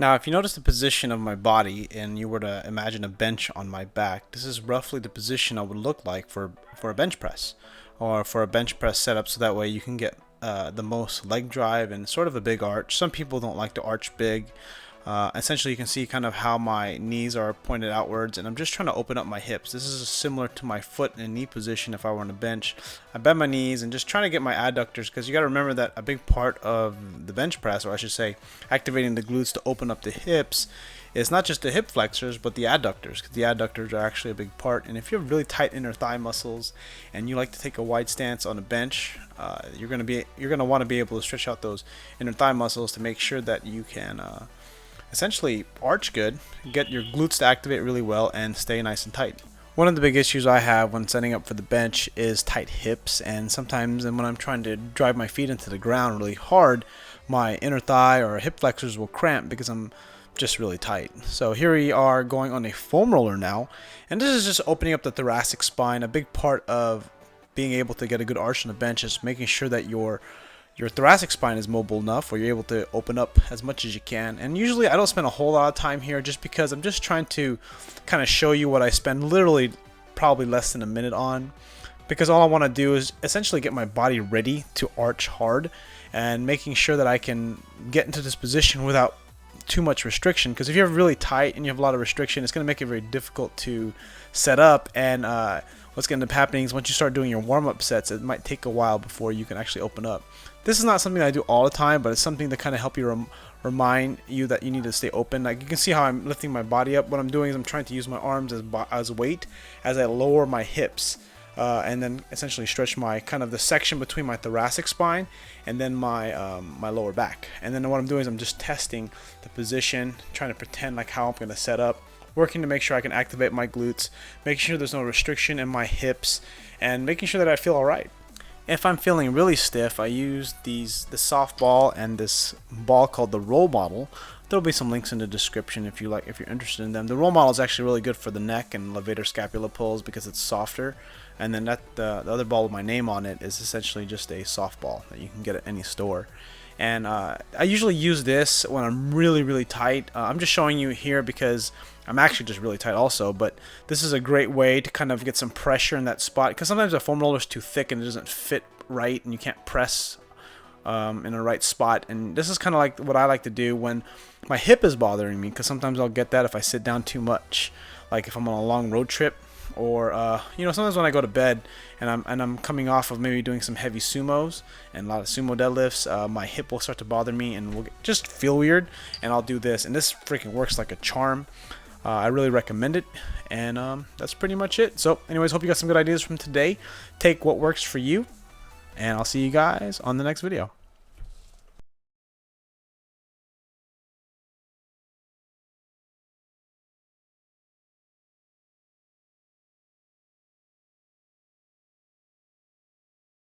Now, if you notice the position of my body and you were to imagine a bench on my back, this is roughly the position I would look like for a bench press or for a bench press setup, so that way you can get the most leg drive and sort of a big arch. Some people don't like to arch big. Essentially, you can see kind of how my knees are pointed outwards, and I'm just trying to open up my hips. This is similar to my foot and knee position if I were on a bench. I bend my knees and just trying to get my adductors, because you got to remember that a big part of the bench press, or I should say activating the glutes to open up the hips, is not just the hip flexors but the adductors, because the adductors are actually a big part. And if you have really tight inner thigh muscles and you like to take a wide stance on a bench, you're gonna want to be able to stretch out those inner thigh muscles to make sure that you can essentially arch good, get your glutes to activate really well, and stay nice and tight. One of the big issues I have when setting up for the bench is tight hips, and sometimes when I'm trying to drive my feet into the ground really hard, my inner thigh or hip flexors will cramp because I'm just really tight. So here we are going on a foam roller now, and this is just opening up the thoracic spine. A big part of being able to get a good arch on the bench is making sure that your thoracic spine is mobile enough where you're able to open up as much as you can. And usually I don't spend a whole lot of time here, just because I'm just trying to kind of show you what I spend literally probably less than a minute on, because all I want to do is essentially get my body ready to arch hard and making sure that I can get into this position without too much restriction. Because if you're really tight and you have a lot of restriction, it's going to make it very difficult to set up. And what's going to end up happening is once you start doing your warm-up sets, it might take a while before you can actually open up. This is not something I do all the time, but it's something to kind of help you remind you that you need to stay open. Like, you can see how I'm lifting my body up. What I'm doing is I'm trying to use my arms as weight as I lower my hips, and then essentially stretch my kind of the section between my thoracic spine and then my my lower back. And then what I'm doing is I'm just testing the position, trying to pretend like how I'm going to set up, working to make sure I can activate my glutes, making sure there's no restriction in my hips, and making sure that I feel alright. If I'm feeling really stiff, I use the soft ball and this ball called the roll model. There'll be some links in the description if you're interested in them. The roll model is actually really good for the neck and levator scapula pulls because it's softer. And then the other ball with my name on it is essentially just a soft ball that you can get at any store. And I usually use this when I'm really tight. I'm just showing you here because I'm actually just really tight also, but this is a great way to kind of get some pressure in that spot, because sometimes a foam roller is too thick and it doesn't fit right and you can't press in the right spot. And this is kind of like what I like to do when my hip is bothering me, because sometimes I'll get that if I sit down too much, like if I'm on a long road trip, or sometimes when I go to bed and I'm coming off of maybe doing some heavy sumos and a lot of sumo deadlifts, my hip will start to bother me and will just feel weird, and I'll do this, and this freaking works like a charm. I really recommend it, and that's pretty much it. So anyways, hope you got some good ideas from today. Take what works for you, and I'll see you guys on the next video.